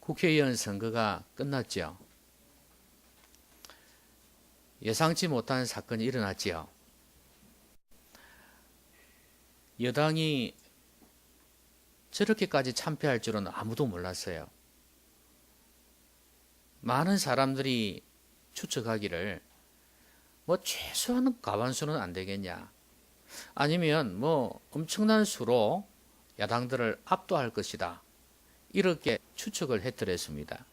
국회의원 선거가 끝났죠. 예상치 못한 사건이 일어났지요. 여당이 저렇게까지 참패할 줄은 아무도 몰랐어요. 많은 사람들이 추측하기를 뭐 최소한 과반수는 안 되겠냐, 아니면 뭐 엄청난 수로 야당들을 압도할 것이다, 이렇게 추측을 했더랬습니다.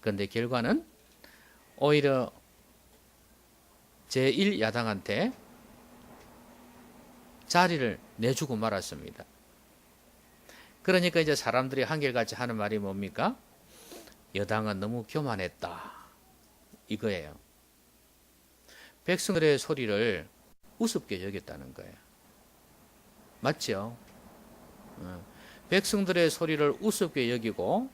그런데 결과는 오히려 제1야당한테 자리를 내주고 말았습니다. 그러니까 이제 사람들이 한결같이 하는 말이 뭡니까? 여당은 너무 교만했다, 이거예요. 백성들의 소리를 우습게 여겼다는 거예요. 맞죠? 백성들의 소리를 우습게 여기고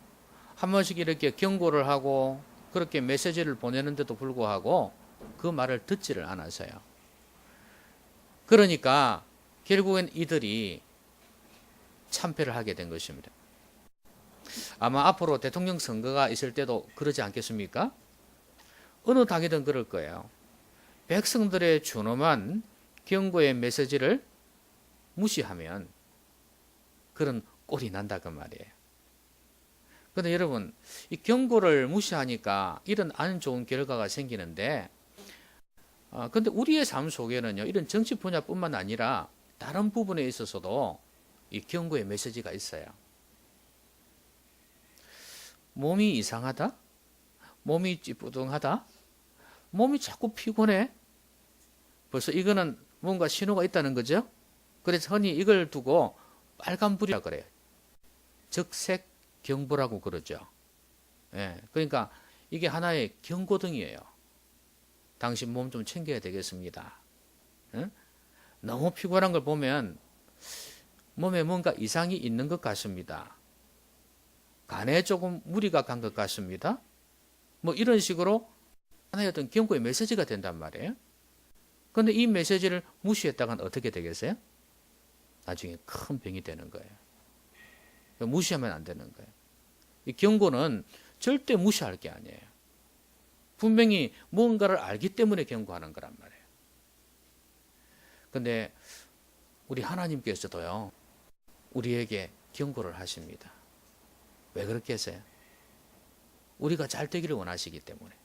한 번씩 이렇게 경고를 하고 그렇게 메시지를 보내는데도 불구하고 그 말을 듣지를 않아서요. 그러니까 결국엔 이들이 참패를 하게 된 것입니다. 아마 앞으로 대통령 선거가 있을 때도 그러지 않겠습니까? 어느 당이든 그럴 거예요. 백성들의 준엄한 경고의 메시지를 무시하면 그런 꼴이 난다 그 말이에요. 그런데 여러분, 이 경고를 무시하니까 이런 안 좋은 결과가 생기는데, 근데 우리의 삶 속에는요, 이런 정치 분야뿐만 아니라 다른 부분에 있어서도 이 경고의 메시지가 있어요. 몸이 이상하다? 몸이 찌뿌둥하다? 몸이 자꾸 피곤해? 벌써 이거는 뭔가 신호가 있다는 거죠. 그래서 흔히 이걸 두고 빨간불이라고 그래요. 적색경보라고 그러죠. 예, 그러니까 이게 하나의 경고등이에요. 당신 몸 좀 챙겨야 되겠습니다. 예? 너무 피곤한 걸 보면 몸에 뭔가 이상이 있는 것 같습니다. 간에 조금 무리가 간 것 같습니다. 뭐 이런 식으로 하나의 어떤 경고의 메시지가 된단 말이에요. 그런데 이 메시지를 무시했다간 어떻게 되겠어요? 나중에 큰 병이 되는 거예요. 무시하면 안 되는 거예요. 이 경고는 절대 무시할 게 아니에요. 분명히 뭔가를 알기 때문에 경고하는 거란 말이에요. 그런데 우리 하나님께서도요, 우리에게 경고를 하십니다. 왜 그렇게 하세요? 우리가 잘 되기를 원하시기 때문에.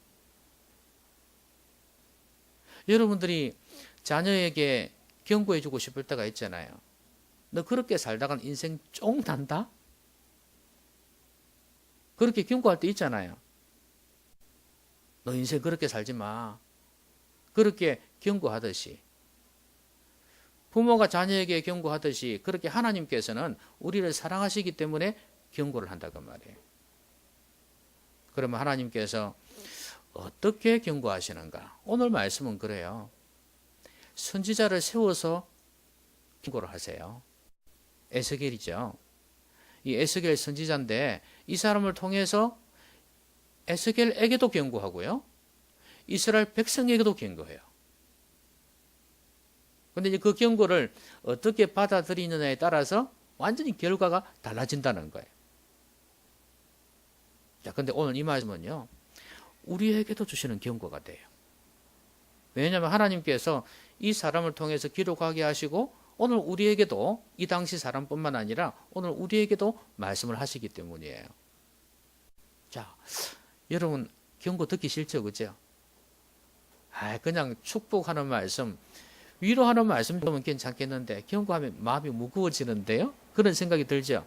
여러분들이 자녀에게 경고해 주고 싶을 때가 있잖아요. 너 그렇게 살다간 인생 쫑 난다? 그렇게 경고할 때 있잖아요. 너 인생 그렇게 살지 마. 그렇게 경고하듯이, 부모가 자녀에게 경고하듯이, 그렇게 하나님께서는 우리를 사랑하시기 때문에 경고를 한다고 말이에요. 그러면 하나님께서 어떻게 경고하시는가? 오늘 말씀은 그래요. 선지자를 세워서 경고를 하세요. 에스겔이죠. 이 에스겔 선지자인데 이 사람을 통해서 에스겔에게도 경고하고요, 이스라엘 백성에게도 경고해요. 그런데 이제 그 경고를 어떻게 받아들이느냐에 따라서 완전히 결과가 달라진다는 거예요. 자, 근데 오늘 이 말씀은요, 우리에게도 주시는 경고가 돼요. 왜냐하면 하나님께서 이 사람을 통해서 기록하게 하시고 오늘 우리에게도, 이 당시 사람뿐만 아니라 오늘 우리에게도 말씀을 하시기 때문이에요. 자, 여러분 경고 듣기 싫죠, 그죠? 그냥 축복하는 말씀, 위로하는 말씀 들으면 괜찮겠는데 경고하면 마음이 무거워지는데요? 그런 생각이 들죠?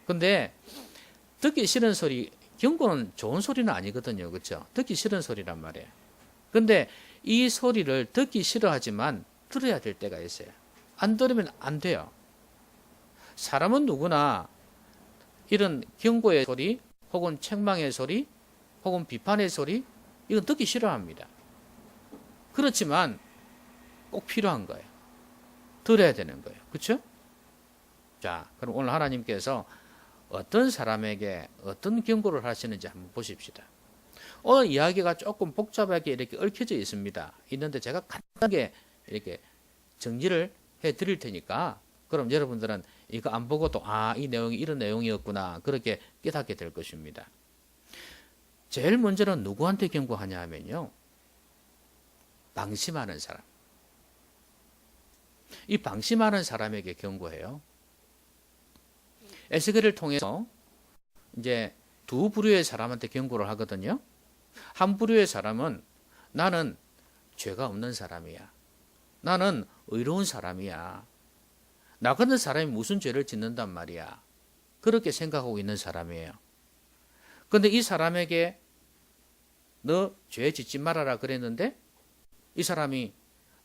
근데 듣기 싫은 소리, 경고는 좋은 소리는 아니거든요, 그렇죠? 듣기 싫은 소리란 말이에요. 근데 이 소리를 듣기 싫어하지만 들어야 될 때가 있어요. 안 들으면 안 돼요. 사람은 누구나 이런 경고의 소리, 혹은 책망의 소리, 혹은 비판의 소리, 이건 듣기 싫어합니다. 그렇지만 꼭 필요한 거예요. 들어야 되는 거예요. 그렇죠? 자, 그럼 오늘 하나님께서 어떤 사람에게 어떤 경고를 하시는지 한번 보십시다. 오늘 이야기가 조금 복잡하게 이렇게 얽혀져 있습니다. 있는데 제가 간단하게 이렇게 정리를 해 드릴 테니까 그럼 여러분들은 이거 안 보고도 이 내용이 이런 내용이었구나 그렇게 깨닫게 될 것입니다. 제일 먼저는 누구한테 경고하냐 하면요. 방심하는 사람. 이 방심하는 사람에게 경고해요. 에스겔을 통해서 이제 두 부류의 사람한테 경고를 하거든요. 한 부류의 사람은 나는 죄가 없는 사람이야. 나는 의로운 사람이야. 나 같은 사람이 무슨 죄를 짓는단 말이야. 그렇게 생각하고 있는 사람이에요. 그런데 이 사람에게 너 죄 짓지 말아라 그랬는데 이 사람이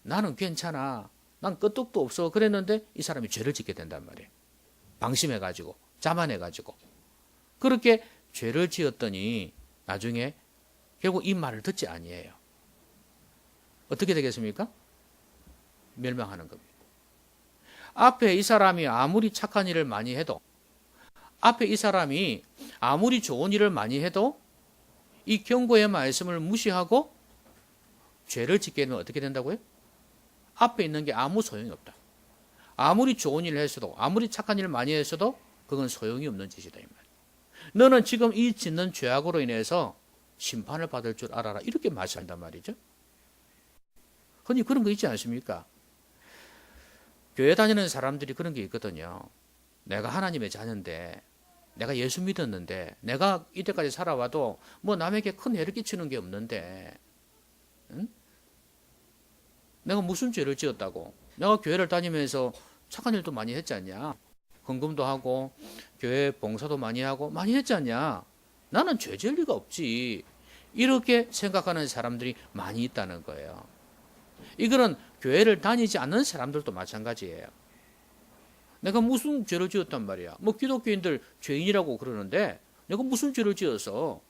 나는 괜찮아. 난 끄떡도 없어 그랬는데 이 사람이 죄를 짓게 된단 말이에요. 방심해가지고 자만해가지고 그렇게 죄를 지었더니 나중에 결국 이 말을 듣지 아니해요. 어떻게 되겠습니까? 멸망하는 겁니다. 앞에 이 사람이 아무리 착한 일을 많이 해도 앞에 이 사람이 아무리 좋은 일을 많이 해도 이 경고의 말씀을 무시하고 죄를 짓게 되면 어떻게 된다고요? 앞에 있는 게 아무 소용이 없다. 아무리 좋은 일을 했어도 아무리 착한 일을 많이 했어도 그건 소용이 없는 짓이다 이 말이에요. 너는 지금 이 짓는 죄악으로 인해서 심판을 받을 줄 알아라 이렇게 말씀한단 말이죠. 흔히 그런 거 있지 않습니까? 교회 다니는 사람들이 그런 게 있거든요. 내가 하나님의 자녀인데 내가 예수 믿었는데 내가 이때까지 살아와도 뭐 남에게 큰 해를 끼치는 게 없는데 응? 내가 무슨 죄를 지었다고 내가 교회를 다니면서 착한 일도 많이 했지 않냐 헌금도 하고 교회 봉사도 많이 하고 많이 했지 않냐 나는 죄 지을 리가 없지 이렇게 생각하는 사람들이 많이 있다는 거예요. 이거는 교회를 다니지 않는 사람들도 마찬가지예요. 내가 무슨 죄를 지었단 말이야. 뭐 기독교인들 죄인이라고 그러는데 내가 무슨 죄를 지어서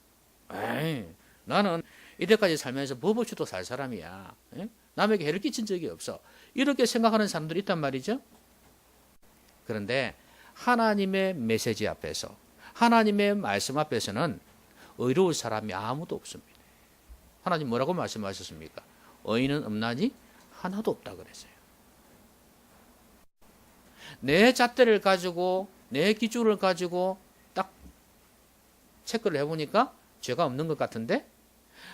에이, 나는 이때까지 살면서 법 없이도 살 사람이야. 에? 남에게 해를 끼친 적이 없어. 이렇게 생각하는 사람들이 있단 말이죠. 그런데 하나님의 메시지 앞에서 하나님의 말씀 앞에서는 의로운 사람이 아무도 없습니다. 하나님 뭐라고 말씀하셨습니까? 의인은 없나니 하나도 없다 그랬어요. 내 잣대를 가지고 내 기준을 가지고 딱 체크를 해보니까 죄가 없는 것 같은데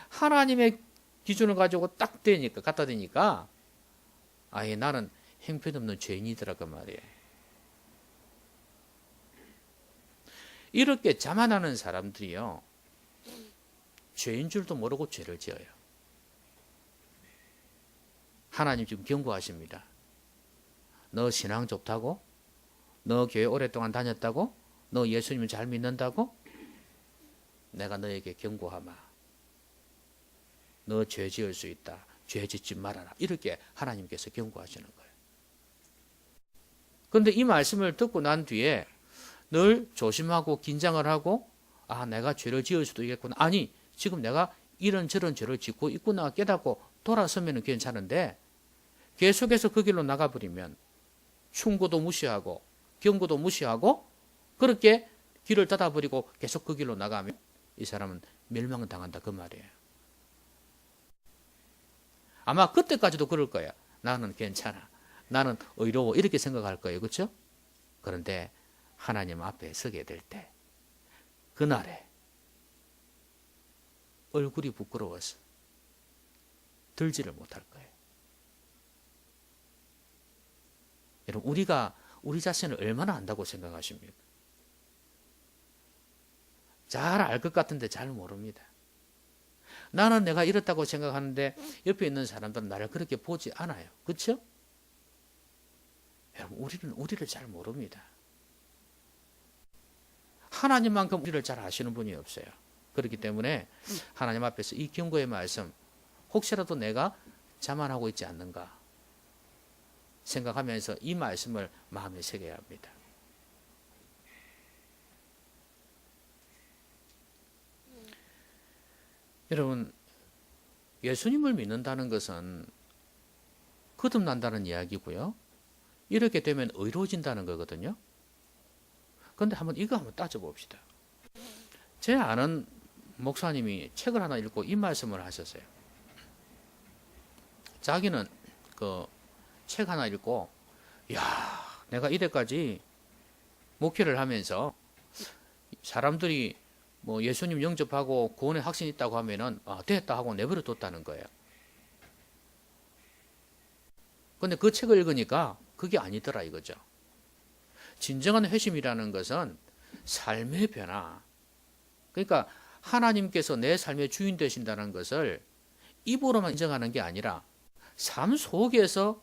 하나님의 기준을 가지고 딱 대니까 갖다 대니까 아예 나는 형편없는 죄인이더라 그 말이에요. 이렇게 자만하는 사람들이요 죄인 줄도 모르고 죄를 지어요. 하나님 지금 경고하십니다. 너 신앙 좋다고? 너 교회 오랫동안 다녔다고? 너 예수님을 잘 믿는다고? 내가 너에게 경고하마. 너 죄 지을 수 있다. 죄 짓지 말아라. 이렇게 하나님께서 경고하시는 거예요. 그런데 이 말씀을 듣고 난 뒤에 늘 조심하고 긴장을 하고 내가 죄를 지을 수도 있겠구나. 아니 지금 내가 이런저런 죄를 짓고 있구나 깨닫고 돌아서면 괜찮은데 계속해서 그 길로 나가버리면 충고도 무시하고 경고도 무시하고 그렇게 길을 닫아버리고 계속 그 길로 나가면 이 사람은 멸망을 당한다 그 말이에요. 아마 그때까지도 그럴 거야. 나는 괜찮아. 나는 의로워. 이렇게 생각할 거예요. 그렇죠? 그런데 하나님 앞에 서게 될 때 그날에 얼굴이 부끄러워서 들지를 못할 거예요. 여러분 우리가 우리 자신을 얼마나 안다고 생각하십니까? 잘 알 것 같은데 잘 모릅니다. 나는 내가 이렇다고 생각하는데 옆에 있는 사람들은 나를 그렇게 보지 않아요. 그렇죠? 여러분 우리를 잘 모릅니다. 하나님만큼 우리를 잘 아시는 분이 없어요. 그렇기 때문에 하나님 앞에서 이 경고의 말씀 혹시라도 내가 자만하고 있지 않는가 생각하면서 이 말씀을 마음에 새겨야 합니다. 여러분 예수님을 믿는다는 것은 거듭난다는 이야기고요. 이렇게 되면 의로워진다는 거거든요. 그런데 이거 한번 따져봅시다. 제 아는 목사님이 책을 하나 읽고 이 말씀을 하셨어요. 자기는 그 책 하나 읽고 야 내가 이때까지 목회를 하면서 사람들이 뭐 예수님 영접하고 구원의 확신이 있다고 하면은 됐다 하고 내버려 뒀다는 거예요. 근데 그 책을 읽으니까 그게 아니더라 이거죠. 진정한 회심이라는 것은 삶의 변화. 그러니까 하나님께서 내 삶의 주인 되신다는 것을 입으로만 인정하는 게 아니라 삶 속에서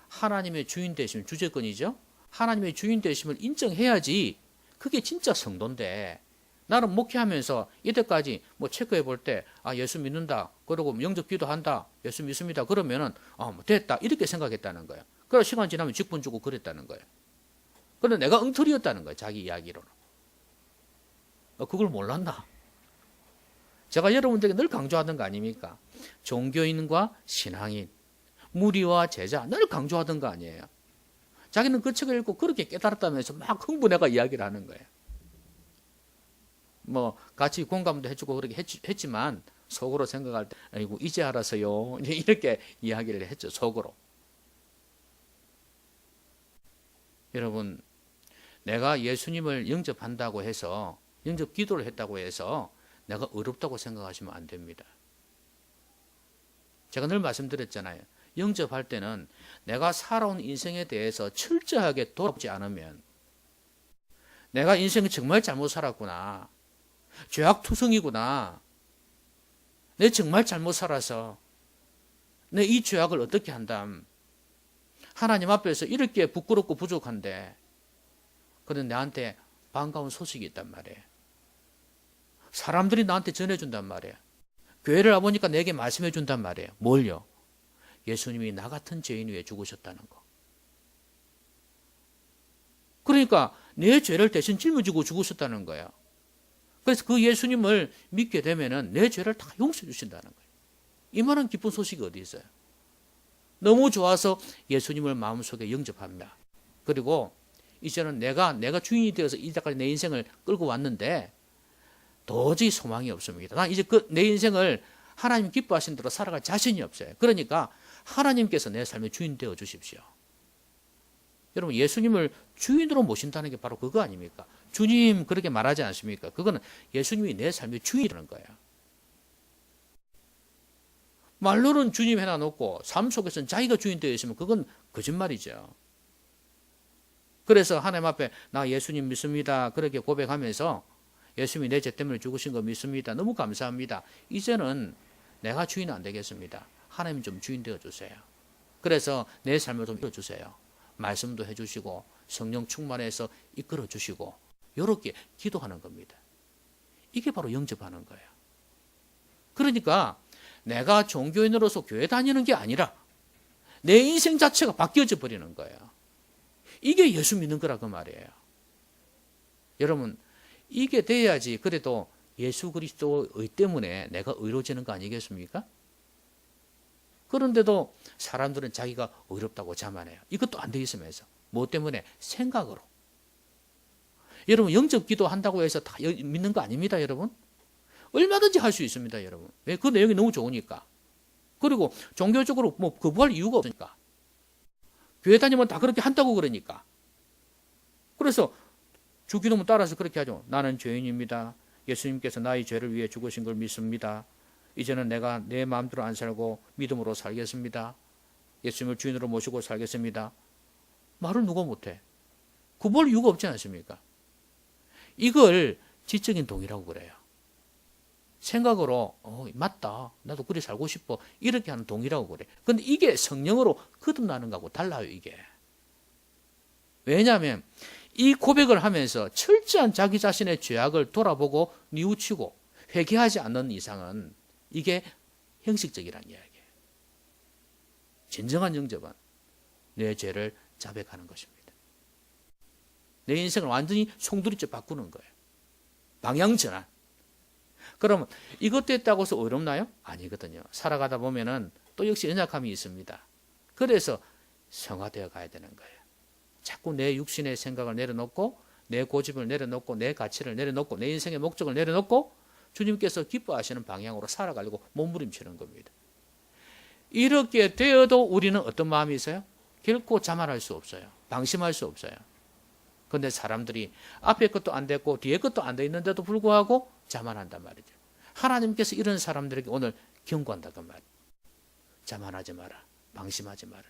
하나님의 주인 되심, 주재권이죠. 하나님의 주인 되심을 인정해야지 그게 진짜 성도인데, 나는 목회하면서 이때까지 뭐 체크해 볼 때 예수 믿는다, 그러고 영접 기도한다, 예수 믿습니다, 그러면은 뭐 됐다 이렇게 생각했다는 거예요. 그래서 시간 지나면 직분 주고 그랬다는 거예요. 그런데 내가 엉터리였다는 거예요. 자기 이야기로는. 그걸 몰랐나? 제가 여러분들에게 늘 강조하던 거 아닙니까? 종교인과 신앙인, 무리와 제자 늘 강조하던 거 아니에요. 자기는 그 책을 읽고 그렇게 깨달았다면서 막 흥분해가 이야기를 하는 거예요. 뭐 같이 공감도 해주고 그렇게 했지만 속으로 생각할 때 아이고 이제 알아서요, 이렇게 이야기를 했죠. 속으로. 여러분, 내가 예수님을 영접한다고 해서, 영접 기도를 했다고 해서 내가 어렵다고 생각하시면 안 됩니다. 제가 늘 말씀드렸잖아요. 영접할 때는 내가 살아온 인생에 대해서 철저하게 돌아보지 않으면, 내가 인생을 정말 잘못 살았구나, 죄악투성이구나, 내 정말 잘못 살아서 내 이 죄악을 어떻게 한담, 하나님 앞에서 이렇게 부끄럽고 부족한데, 그런데 나한테 반가운 소식이 있단 말이에요. 사람들이 나한테 전해준단 말이에요. 교회를 와보니까 내게 말씀해 준단 말이에요. 뭘요? 예수님이 나 같은 죄인 위해 죽으셨다는 거. 그러니까 내 죄를 대신 짊어지고 죽으셨다는 거예요. 그래서 그 예수님을 믿게 되면은 내 죄를 다 용서해 주신다는 거예요. 이만한 기쁜 소식이 어디 있어요? 너무 좋아서 예수님을 마음속에 영접합니다. 그리고 이제는 내가 주인이 되어서 이제까지 내 인생을 끌고 왔는데 도저히 소망이 없습니다. 난 이제 내 인생을 하나님 기뻐하신 대로 살아갈 자신이 없어요. 그러니까 하나님께서 내 삶의 주인 되어 주십시오. 여러분, 예수님을 주인으로 모신다는 게 바로 그거 아닙니까? 주님 그렇게 말하지 않습니까? 그거는 예수님이 내 삶의 주인이라는 거예요. 말로는 주님 해놔놓고 삶 속에서는 자기가 주인 되어 있으면 그건 거짓말이죠. 그래서 하나님 앞에 나 예수님 믿습니다, 그렇게 고백하면서 예수님이 내 죄 때문에 죽으신 거 믿습니다, 너무 감사합니다, 이제는 내가 주인 안 되겠습니다, 하나님 좀 주인 되어주세요. 그래서 내 삶을 좀 이끌어주세요. 말씀도 해주시고 성령 충만해서 이끌어주시고, 이렇게 기도하는 겁니다. 이게 바로 영접하는 거예요. 그러니까 내가 종교인으로서 교회 다니는 게 아니라 내 인생 자체가 바뀌어져 버리는 거예요. 이게 예수 믿는 거라 그 말이에요. 여러분, 이게 돼야지 그래도 예수 그리스도의 때문에 내가 의로워지는 거 아니겠습니까? 그런데도 사람들은 자기가 어렵다고 자만해요. 이것도 안 돼 있으면서. 뭐 때문에? 생각으로. 여러분, 영접 기도한다고 해서 다 믿는 거 아닙니다, 여러분. 얼마든지 할 수 있습니다, 여러분. 왜? 그 내용이 너무 좋으니까. 그리고 종교적으로 뭐 거부할 이유가 없으니까. 교회 다니면 다 그렇게 한다고 그러니까. 그래서 주기도문 따라서 그렇게 하죠. 나는 죄인입니다. 예수님께서 나의 죄를 위해 죽으신 걸 믿습니다. 이제는 내가 내 마음대로 안 살고 믿음으로 살겠습니다. 예수님을 주인으로 모시고 살겠습니다. 말을 누가 못해? 구볼 이유가 없지 않습니까? 이걸 지적인 동의라고 그래요. 생각으로 맞다, 나도 그리 살고 싶어, 이렇게 하는 동의라고 그래. 근데 이게 성령으로 거듭나는 거하고 달라요, 이게. 왜냐하면 이 고백을 하면서 철저한 자기 자신의 죄악을 돌아보고 뉘우치고 회개하지 않는 이상은 이게 형식적이라는 이야기예요. 진정한 영접은 내 죄를 자백하는 것입니다. 내 인생을 완전히 송두리째 바꾸는 거예요. 방향 전환. 그러면 이것 됐다고 해서 어렵나요? 아니거든요. 살아가다 보면은 또 역시 연약함이 있습니다. 그래서 성화되어 가야 되는 거예요. 자꾸 내 육신의 생각을 내려놓고, 내 고집을 내려놓고, 내 가치를 내려놓고, 내 인생의 목적을 내려놓고 주님께서 기뻐하시는 방향으로 살아가려고 몸부림치는 겁니다. 이렇게 되어도 우리는 어떤 마음이 있어요? 결코 자만할 수 없어요. 방심할 수 없어요. 그런데 사람들이 앞에 것도 안 됐고 뒤에 것도 안 돼 있는데도 불구하고 자만한단 말이죠. 하나님께서 이런 사람들에게 오늘 경고한다고 말이에요. 자만하지 마라. 방심하지 마라.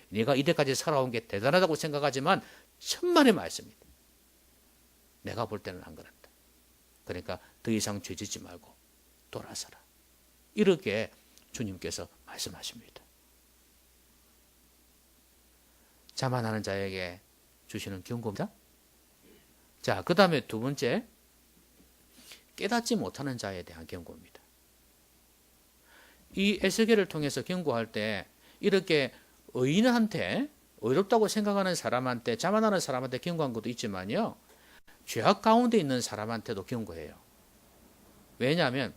네가 이때까지 살아온 게 대단하다고 생각하지만 천만의 말씀이다. 내가 볼 때는 안 그렇다. 그러니까 더 이상 죄짓지 말고 돌아서라. 이렇게 주님께서 말씀하십니다. 자만하는 자에게 주시는 경고입니다. 자, 그 다음에 두 번째, 깨닫지 못하는 자에 대한 경고입니다. 이 에스겔을 통해서 경고할 때 이렇게 의인한테, 의롭다고 생각하는 사람한테, 자만하는 사람한테 경고한 것도 있지만요, 죄악 가운데 있는 사람한테도 경고해요. 왜냐하면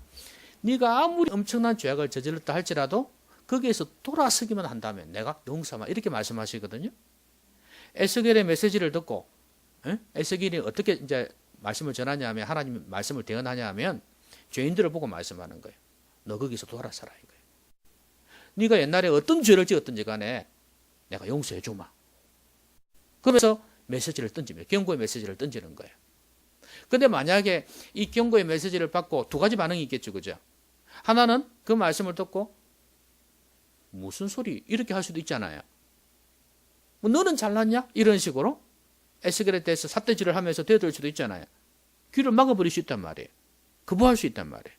네가 아무리 엄청난 죄악을 저질렀다 할지라도 거기에서 돌아서기만 한다면 내가 용서하마, 이렇게 말씀하시거든요. 에스겔의 메시지를 듣고 에스겔이 어떻게 이제 말씀을 전하냐 하면, 하나님 말씀을 대언하냐 하면 죄인들을 보고 말씀하는 거예요. 너 거기서 돌아서라 이거예요. 네가 옛날에 어떤 죄를 지었든지 간에 내가 용서해 주마. 그러면서 메시지를 던집니다. 경고의 메시지를 던지는 거예요. 근데 만약에 이 경고의 메시지를 받고 두 가지 반응이 있겠죠, 그죠? 하나는 그 말씀을 듣고 무슨 소리 이렇게 할 수도 있잖아요. 뭐 너는 잘났냐? 이런 식으로 에스겔에 대해서 삿대질을 하면서 대들 수도 있잖아요. 귀를 막아버릴 수 있단 말이에요. 거부할 수 있단 말이에요.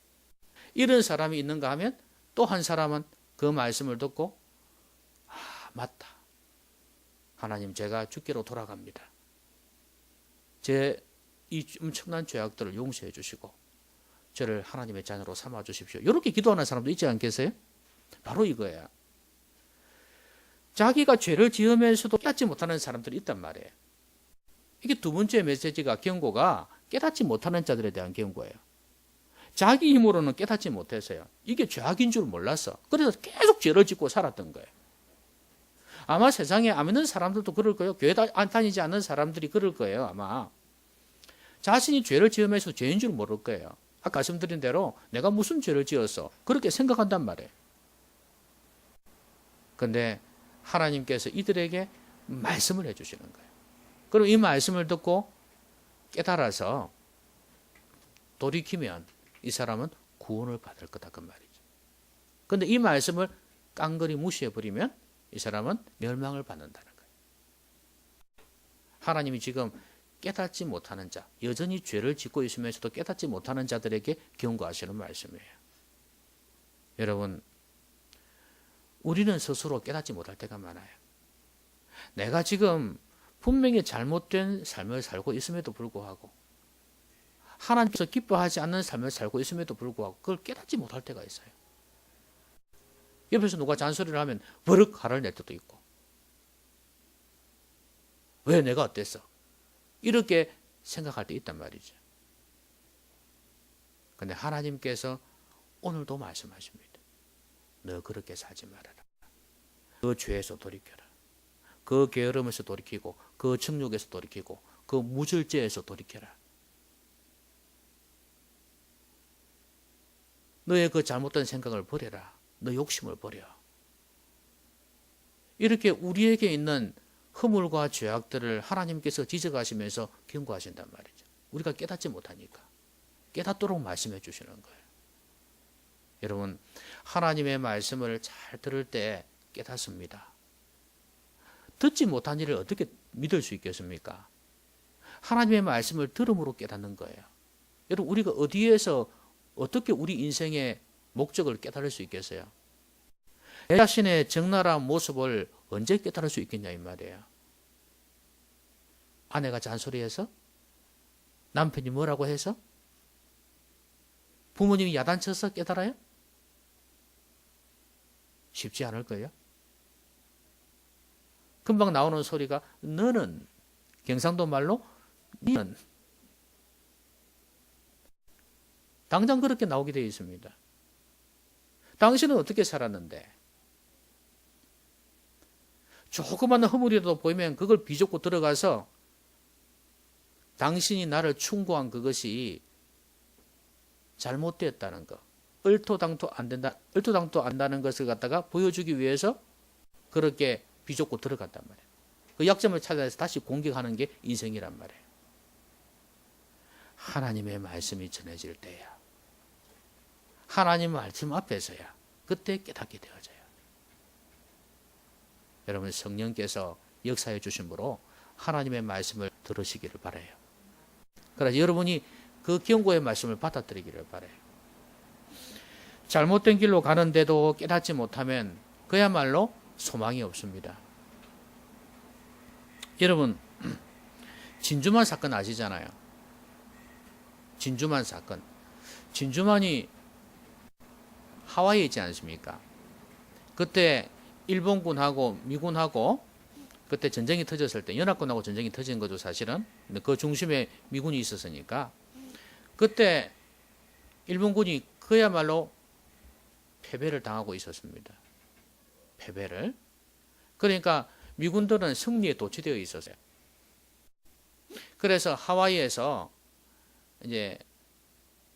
이런 사람이 있는가 하면 또 한 사람은 그 말씀을 듣고 맞다. 하나님, 제가 주께로 돌아갑니다. 제 이 엄청난 죄악들을 용서해 주시고 저를 하나님의 자녀로 삼아 주십시오. 이렇게 기도하는 사람도 있지 않겠어요? 바로 이거예요. 자기가 죄를 지으면서도 깨닫지 못하는 사람들이 있단 말이에요. 이게 두 번째 메시지가, 경고가 깨닫지 못하는 자들에 대한 경고예요. 자기 힘으로는 깨닫지 못해서요. 이게 죄악인 줄 몰랐어. 그래서 계속 죄를 짓고 살았던 거예요. 아마 세상에 안 믿는 사람들도 그럴 거예요. 교회 안 다니지 않는 사람들이 그럴 거예요. 아마 자신이 죄를 지으면서 죄인 줄 모를 거예요. 아까 말씀드린 대로 내가 무슨 죄를 지었어? 그렇게 생각한단 말이에요. 그런데 하나님께서 이들에게 말씀을 해주시는 거예요. 그럼 이 말씀을 듣고 깨달아서 돌이키면 이 사람은 구원을 받을 거다, 그 말이죠. 그런데 이 말씀을 깡그리 무시해버리면 이 사람은 멸망을 받는다는 거예요. 하나님이 지금 깨닫지 못하는 자, 여전히 죄를 짓고 있으면서도 깨닫지 못하는 자들에게 경고하시는 말씀이에요. 여러분, 우리는 스스로 깨닫지 못할 때가 많아요. 내가 지금 분명히 잘못된 삶을 살고 있음에도 불구하고, 하나님께서 기뻐하지 않는 삶을 살고 있음에도 불구하고 그걸 깨닫지 못할 때가 있어요. 옆에서 누가 잔소리를 하면 버럭 화를 낼 때도 있고, 왜 내가 어땠어? 이렇게 생각할 때 있단 말이죠. 그런데 하나님께서 오늘도 말씀하십니다. 너 그렇게 살지 말아라. 그 죄에서 돌이켜라. 그 게으름에서 돌이키고, 그 정욕에서 돌이키고, 그 무절제에서 돌이켜라. 너의 그 잘못된 생각을 버려라. 너 욕심을 버려. 이렇게 우리에게 있는 허물과 죄악들을 하나님께서 지적하시면서 경고하신단 말이죠. 우리가 깨닫지 못하니까 깨닫도록 말씀해 주시는 거예요. 여러분, 하나님의 말씀을 잘 들을 때 깨닫습니다. 듣지 못한 일을 어떻게 믿을 수 있겠습니까? 하나님의 말씀을 들음으로 깨닫는 거예요. 여러분, 우리가 어디에서 어떻게 우리 인생의 목적을 깨달을 수 있겠어요? 내 자신의 적나라한 모습을 언제 깨달을 수 있겠냐 이 말이에요. 아내가 잔소리해서? 남편이 뭐라고 해서? 부모님이 야단쳐서 깨달아요? 쉽지 않을 거예요. 금방 나오는 소리가 너는, 경상도 말로 너는, 당장 그렇게 나오게 되어 있습니다. 당신은 어떻게 살았는데? 조그만 허물이라도 보이면 그걸 비좁고 들어가서 당신이 나를 충고한 그것이 잘못되었다는 것, 얼토당토 안 된다, 얼토당토 안다는 것을 갖다가 보여주기 위해서 그렇게 비좁고 들어갔단 말이에요. 그 약점을 찾아내서 다시 공격하는 게 인생이란 말이에요. 하나님의 말씀이 전해질 때야. 하나님 말씀 앞에서야. 그때 깨닫게 되어져요. 여러분 성령께서 역사해 주심으로 하나님의 말씀을 들으시기를 바라요. 그래서 여러분이 그 경고의 말씀을 받아들이기를 바라요. 잘못된 길로 가는데도 깨닫지 못하면 그야말로 소망이 없습니다. 여러분 진주만 사건 아시잖아요. 진주만 사건. 진주만이 하와이에 있지 않습니까? 그때 일본군하고 미군하고 그때 전쟁이 터졌을 때 연합군하고 전쟁이 터진 거죠 사실은. 근데 그 중심에 미군이 있었으니까 그때 일본군이 그야말로 패배를 당하고 있었습니다. 패배를. 그러니까 미군들은 승리에 도취되어 있었어요. 그래서 하와이에서 이제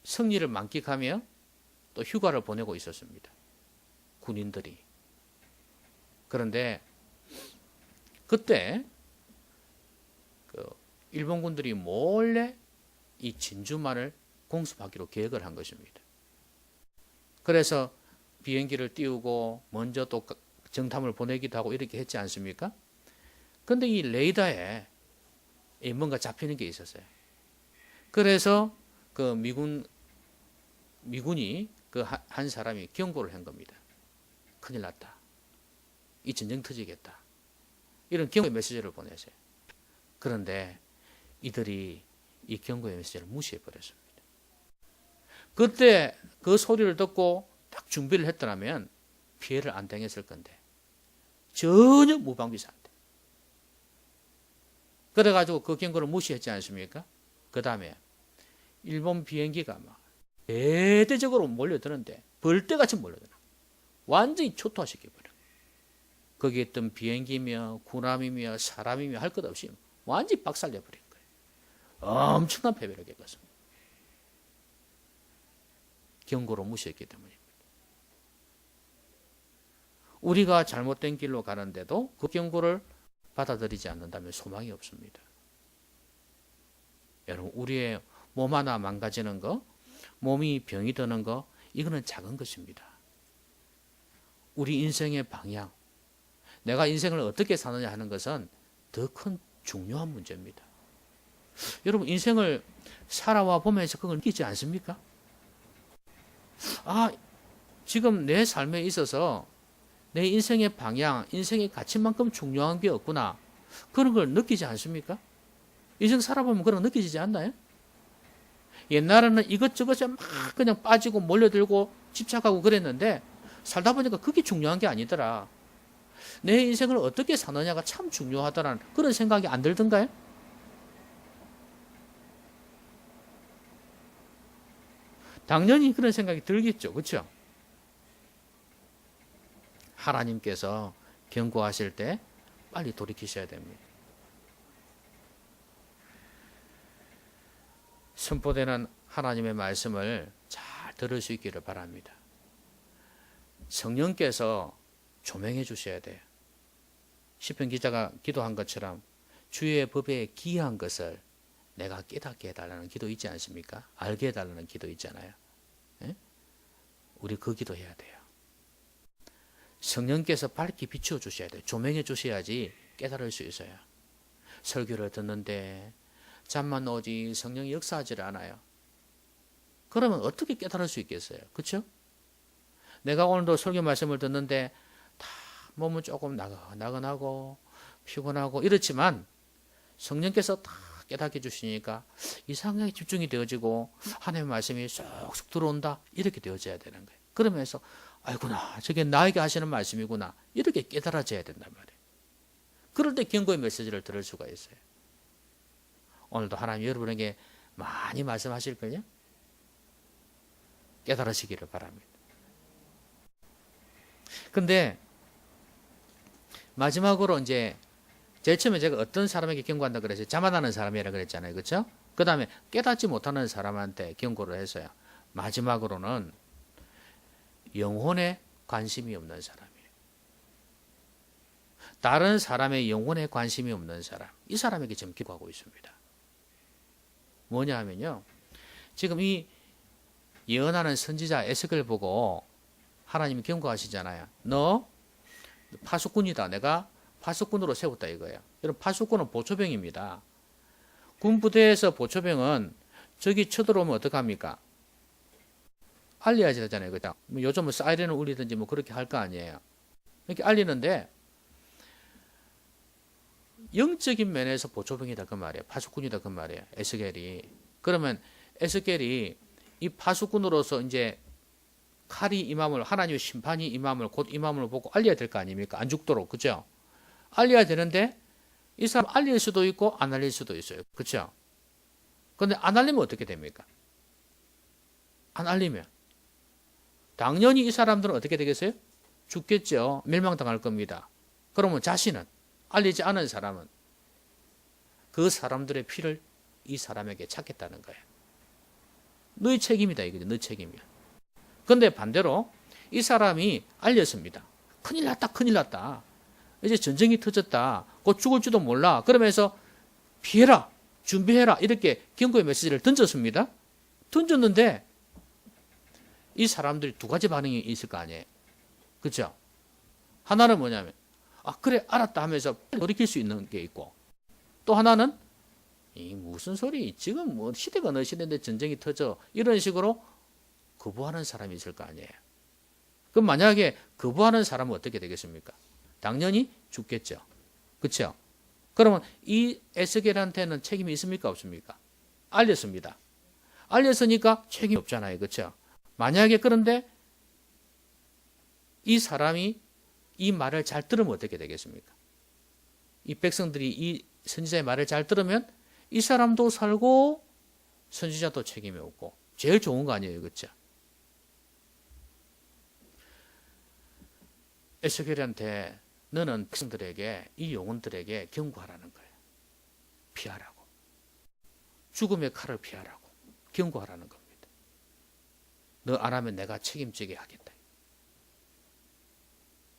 승리를 만끽하며 또 휴가를 보내고 있었습니다. 군인들이. 그런데 그때 그 일본군들이 몰래 이 진주만을 공습하기로 계획을 한 것입니다. 그래서 비행기를 띄우고 먼저 또 정탐을 보내기도 하고 이렇게 했지 않습니까? 근데 이 레이더에 뭔가 잡히는 게 있었어요. 그래서 그 미군이 그 한 사람이 경고를 한 겁니다. 큰일 났다. 이 전쟁 터지겠다. 이런 경고의 메시지를 보내세요. 그런데 이들이 이 경고의 메시지를 무시해 버렸습니다. 그때 그 소리를 듣고 딱 준비를 했더라면 피해를 안 당했을 건데 전혀 무방비 상태. 그래가지고 그 경고를 무시했지 않습니까? 그 다음에 일본 비행기가 막 대대적으로 몰려드는데 벌떼같이 몰려드는 완전히 초토화시켜버려. 거기에 있던 비행기며 군함이며 사람이며 할 것 없이 완전히 박살내버린 거예요. 엄청난 패배를 겪었습니다. 경고로 무시했기 때문입니다. 우리가 잘못된 길로 가는데도 그 경고를 받아들이지 않는다면 소망이 없습니다. 여러분 우리의 몸 하나 망가지는 거, 몸이 병이 드는 거 이거는 작은 것입니다. 우리 인생의 방향, 내가 인생을 어떻게 사느냐 하는 것은 더 큰 중요한 문제입니다. 여러분 인생을 살아와 보면서 그걸 느끼지 않습니까? 아, 지금 내 삶에 있어서 내 인생의 방향, 인생의 가치만큼 중요한 게 없구나. 그런 걸 느끼지 않습니까? 인생 살아보면 그런 거 느끼지 않나요? 옛날에는 이것저것에 막 그냥 빠지고 몰려들고 집착하고 그랬는데 살다 보니까 그게 중요한 게 아니더라. 내 인생을 어떻게 사느냐가 참 중요하다는 그런 생각이 안 들던가요? 당연히 그런 생각이 들겠죠. 그렇죠? 하나님께서 경고하실 때 빨리 돌이키셔야 됩니다. 선포되는 하나님의 말씀을 잘 들을 수 있기를 바랍니다. 성령께서 조명해 주셔야 돼요. 시편 기자가 기도한 것처럼 주의 법에 기이한 것을 내가 깨닫게 해달라는 기도 있지 않습니까? 알게 해달라는 기도 있잖아요. 예? 우리 그 기도 해야 돼요. 성령께서 밝게 비추어 주셔야 돼요. 조명해 주셔야지 깨달을 수 있어요. 설교를 듣는데 잠만 오지 성령이 역사하지를 않아요. 그러면 어떻게 깨달을 수 있겠어요? 그렇죠? 내가 오늘도 설교 말씀을 듣는데 다 몸은 조금 나긋나긋하고 피곤하고 이렇지만 성령께서 다 깨닫게 해주시니까 이상하게 집중이 되어지고 하나님의 말씀이 쏙쏙 들어온다 이렇게 되어져야 되는 거예요. 그러면서 아이구나 저게 나에게 하시는 말씀이구나 이렇게 깨달아져야 된단 말이에요. 그럴 때 경고의 메시지를 들을 수가 있어요. 오늘도 하나님 여러분에게 많이 말씀하실걸요? 깨달으시기를 바랍니다. 근데 마지막으로 이제 제일 처음에 제가 어떤 사람에게 경고한다 그랬어요? 자만하는 사람이라 그랬잖아요. 그렇죠? 그 다음에 깨닫지 못하는 사람한테 경고를 했어요. 마지막으로는 영혼에 관심이 없는 사람이에요. 다른 사람의 영혼에 관심이 없는 사람, 이 사람에게 지금 기도하고 있습니다. 뭐냐 하면요, 지금 이 예언하는 선지자 에스겔 보고 하나님이 경고하시잖아요. 너 파수꾼이다. 내가 파수꾼으로 세웠다 이거예요. 여러분, 파수꾼은 보초병입니다. 군부대에서 보초병은 적이 쳐들어오면 어떡합니까? 알려야 되잖아요. 그죠? 뭐 요즘은 사이렌을 울리든지 뭐 그렇게 할 거 아니에요. 이렇게 알리는데 영적인 면에서 보초병이다 그 말이에요. 파수꾼이다 그 말이에요. 에스겔이. 그러면 에스겔이 이 파수꾼으로서 이제 칼이 임함을, 하나님의 심판이 임함을, 곧 임함을 보고 알려야 될 거 아닙니까? 안 죽도록. 그죠? 알려야 되는데 이 사람 알릴 수도 있고 안 알릴 수도 있어요. 그죠? 근데 안 알리면 어떻게 됩니까? 안 알리면 당연히 이 사람들은 어떻게 되겠어요? 죽겠죠. 멸망당할 겁니다. 그러면 자신은, 알리지 않은 사람은 그 사람들의 피를 이 사람에게 찾겠다는 거예요. 너희 책임이다 이거죠. 너희 책임이야. 근데 반대로 이 사람이 알렸습니다. 큰일 났다, 큰일 났다. 이제 전쟁이 터졌다. 곧 죽을지도 몰라. 그러면서 피해라, 준비해라. 이렇게 경고의 메시지를 던졌습니다. 던졌는데 이 사람들이 두 가지 반응이 있을 거 아니에요. 그렇죠? 하나는 뭐냐면 그래 알았다 하면서 돌이킬 수 있는 게 있고, 또 하나는 이 무슨 소리, 지금 뭐 시대가 어느 시대인데 전쟁이 터져, 이런 식으로 거부하는 사람이 있을 거 아니에요. 그럼 만약에 거부하는 사람은 어떻게 되겠습니까? 당연히 죽겠죠. 그렇죠? 그러면 이 에스겔한테는 책임이 있습니까 없습니까? 알렸습니다. 알렸으니까 책임이 없잖아요. 그렇죠? 만약에 그런데 이 사람이 이 말을 잘 들으면 어떻게 되겠습니까? 이 백성들이 이 선지자의 말을 잘 들으면 이 사람도 살고 선지자도 책임이 없고 제일 좋은 거 아니에요. 그렇죠? 에스겔한테 너는 백성들에게, 이 영혼들에게 경고하라는 거예요. 피하라고. 죽음의 칼을 피하라고 경고하라는 겁니다. 너 안 하면 내가 책임지게 하겠다.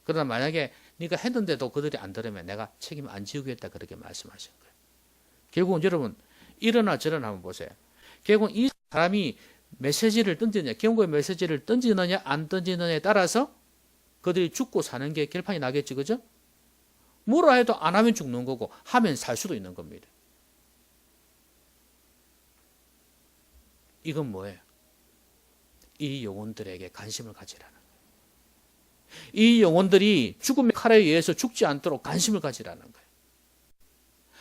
그러나 만약에 네가 했는데도 그들이 안 들으면 내가 책임 안 지우겠다, 그렇게 말씀하신 거예요. 결국은 여러분 이러나 저러나 한번 보세요. 결국은 이 사람이 메시지를 던지느냐, 경고의 메시지를 던지느냐 안 던지느냐에 따라서 그들이 죽고 사는 게 결판이 나겠지. 그죠? 뭐라 해도 안 하면 죽는 거고 하면 살 수도 있는 겁니다. 이건 뭐예요? 이 영혼들에게 관심을 가지라는 거예요. 이 영혼들이 죽음의 칼에 의해서 죽지 않도록 관심을 가지라는 거예요.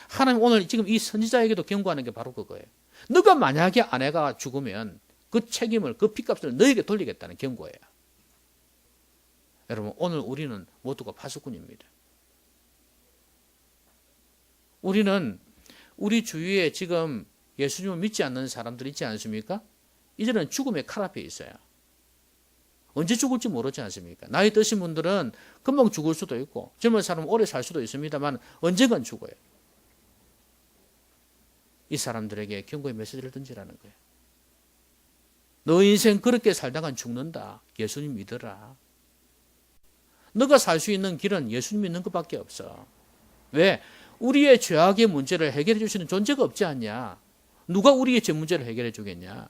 하나님 오늘 지금 이 선지자에게도 경고하는 게 바로 그거예요. 너가 만약에 아내가 죽으면 그 책임을, 그 핏값을 너에게 돌리겠다는 경고예요. 여러분 오늘 우리는 모두가 파수꾼입니다. 우리는 우리 주위에 지금 예수님을 믿지 않는 사람들 있지 않습니까? 이제는 죽음의 칼 앞에 있어요. 언제 죽을지 모르지 않습니까? 나이 드신 분들은 금방 죽을 수도 있고 젊은 사람은 오래 살 수도 있습니다만 언젠간 죽어요. 이 사람들에게 경고의 메시지를 던지라는 거예요. 너 인생 그렇게 살다간 죽는다. 예수님 믿어라. 너가 살 수 있는 길은 예수님 믿는 것밖에 없어. 왜? 우리의 죄악의 문제를 해결해 주시는 존재가 없지 않냐? 누가 우리의 죄 문제를 해결해 주겠냐?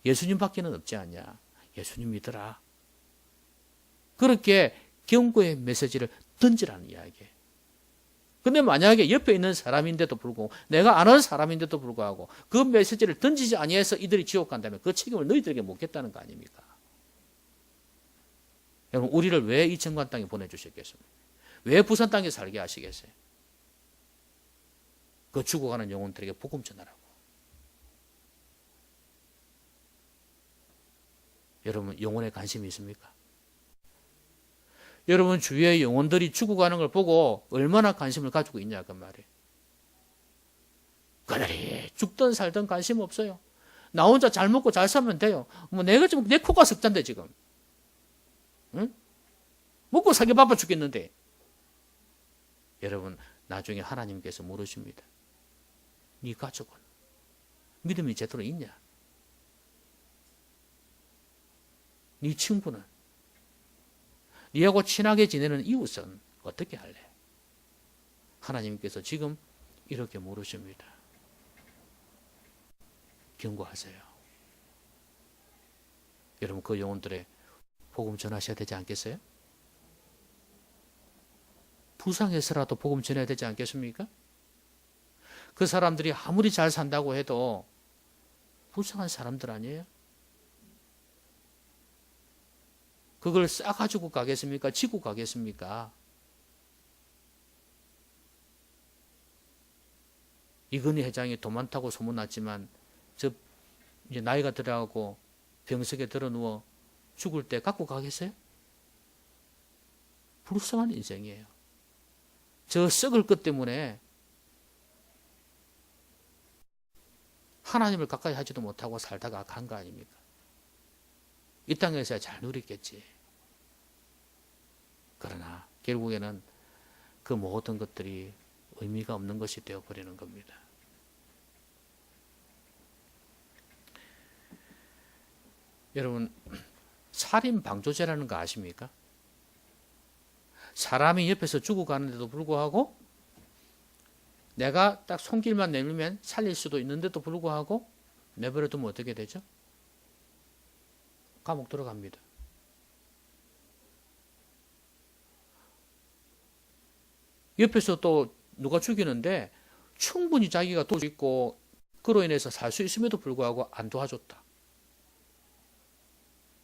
예수님밖에는 없지 않냐? 예수님 믿어라. 그렇게 경고의 메시지를 던지라는 이야기예요. 근데 만약에 옆에 있는 사람인데도 불구하고 내가 아는 사람인데도 불구하고 그 메시지를 던지지 아니해서 이들이 지옥 간다면 그 책임을 너희들에게 묻겠다는 거 아닙니까? 여러분 우리를 왜 이 천간 땅에 보내주셨겠습니까? 왜 부산 땅에 살게 하시겠어요? 그 죽어가는 영혼들에게 복음 전하라고. 여러분 영혼에 관심이 있습니까? 여러분 주위의 영혼들이 죽어가는 걸 보고 얼마나 관심을 가지고 있냐 그 말이에요. 그들이 죽든 살든 관심 없어요. 나 혼자 잘 먹고 잘 살면 돼요. 뭐 내가 지금 내 코가 석잔데 지금. 응? 먹고 살기 바빠 죽겠는데. 여러분 나중에 하나님께서 물으십니다. 네 가족은 믿음이 제대로 있냐? 네 친구는? 네하고 친하게 지내는 이웃은 어떻게 할래? 하나님께서 지금 이렇게 물으십니다. 경고하세요. 여러분 그 영혼들의 복음 전하셔야 되지 않겠어요? 부상해서라도 복음 전해야 되지 않겠습니까? 그 사람들이 아무리 잘 산다고 해도 불쌍한 사람들 아니에요? 그걸 싸가지고 가겠습니까? 지고 가겠습니까? 이건희 회장이 돈 많다고 소문났지만 저 이제 나이가 들어가고 병석에 들어 누워 죽을 때 갖고 가겠어요? 불쌍한 인생이에요. 저 썩을 것 때문에 하나님을 가까이 하지도 못하고 살다가 간 거 아닙니까? 이 땅에서야 잘 누리겠지. 그러나 결국에는 그 모든 것들이 의미가 없는 것이 되어버리는 겁니다. 여러분, 살인방조죄라는 거 아십니까? 사람이 옆에서 죽어가는데도 불구하고 내가 딱 손길만 내밀면 살릴 수도 있는데도 불구하고 내버려두면 어떻게 되죠? 감옥 들어갑니다. 옆에서 또 누가 죽이는데 충분히 자기가 도울 수 있고 그로 인해서 살 수 있음에도 불구하고 안 도와줬다.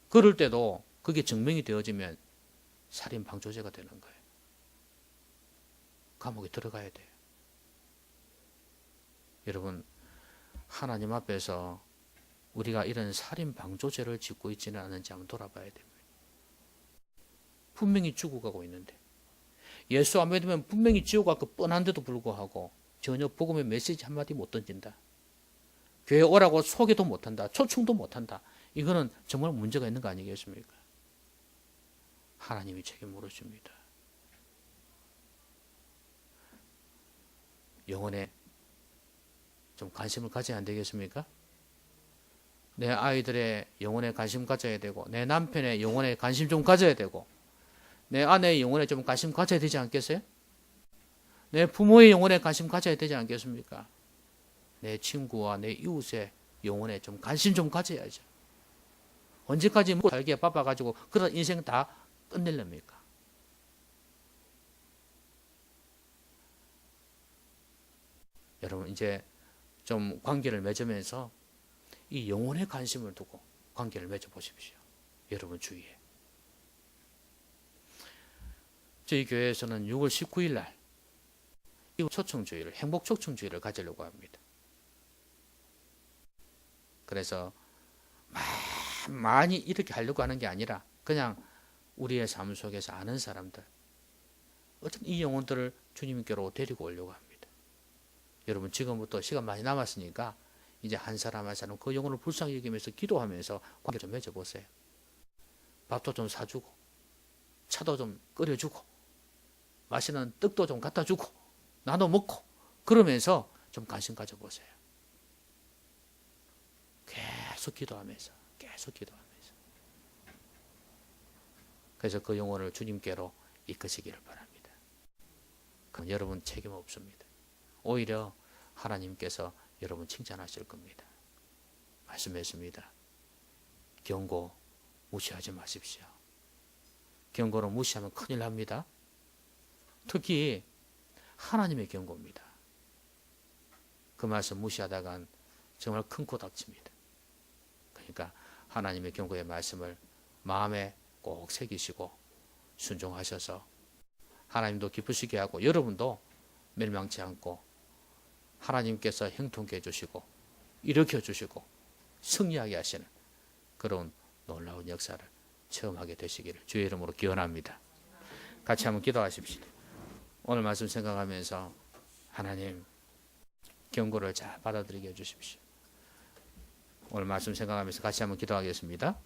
그럴 때도 그게 증명이 되어지면 살인방조죄가 되는 거예요. 감옥에 들어가야 돼요. 여러분, 하나님 앞에서 우리가 이런 살인방조죄를 짓고 있지는 않은지 한번 돌아봐야 됩니다. 분명히 죽어가고 있는데 예수 안 믿으면 분명히 지옥 갈 거 뻔한데도 불구하고 전혀 복음의 메시지 한마디 못 던진다. 교회 오라고 소개도 못한다. 초청도 못한다. 이거는 정말 문제가 있는 거 아니겠습니까? 하나님이 책임 물으십니다. 영혼에 좀 관심을 가져야 안 되겠습니까? 내 아이들의 영혼에 관심 가져야 되고 내 남편의 영혼에 관심 좀 가져야 되고 내 아내의 영혼에 좀 관심 가져야 되지 않겠어요? 내 부모의 영혼에 관심 가져야 되지 않겠습니까? 내 친구와 내 이웃의 영혼에 좀 관심 좀 가져야죠. 언제까지 먹고 살기에 바빠가지고 그런 인생 다 끝낼랍니까? 여러분 이제 좀 관계를 맺으면서 이 영혼에 관심을 두고 관계를 맺어보십시오. 여러분 주위에. 저희 교회에서는 6월 19일 날 이웃 초청주의를 행복 초청주의를 가지려고 합니다. 그래서 많이 이렇게 하려고 하는 게 아니라 그냥 우리의 삶 속에서 아는 사람들 어쨌든 이 영혼들을 주님께로 데리고 오려고 합니다. 여러분 지금부터 시간 많이 남았으니까 이제 한 사람 한 사람 그 영혼을 불쌍히 여기면서 기도하면서 관계 좀 맺어보세요. 밥도 좀 사주고 차도 좀 끓여주고 맛있는 떡도 좀 갖다 주고 나눠 먹고 그러면서 좀 관심 가져보세요. 계속 기도하면서 그래서 그 영혼을 주님께로 이끄시기를 바랍니다. 그럼 여러분 책임 없습니다. 오히려 하나님께서 여러분 칭찬하실 겁니다. 말씀했습니다. 경고 무시하지 마십시오. 경고를 무시하면 큰일 납니다. 특히 하나님의 경고입니다. 그 말씀 무시하다간 정말 큰 코 닥칩니다. 그러니까 하나님의 경고의 말씀을 마음에 꼭 새기시고 순종하셔서 하나님도 기쁘시게 하고 여러분도 멸망치 않고 하나님께서 형통케 해주시고 일으켜 주시고 승리하게 하시는 그런 놀라운 역사를 체험하게 되시기를 주의 이름으로 기원합니다. 같이 한번 기도하십시다. 오늘 말씀 생각하면서 하나님 경고를 잘 받아들이게 해주십시오. 오늘 말씀 생각하면서 같이 한번 기도하겠습니다.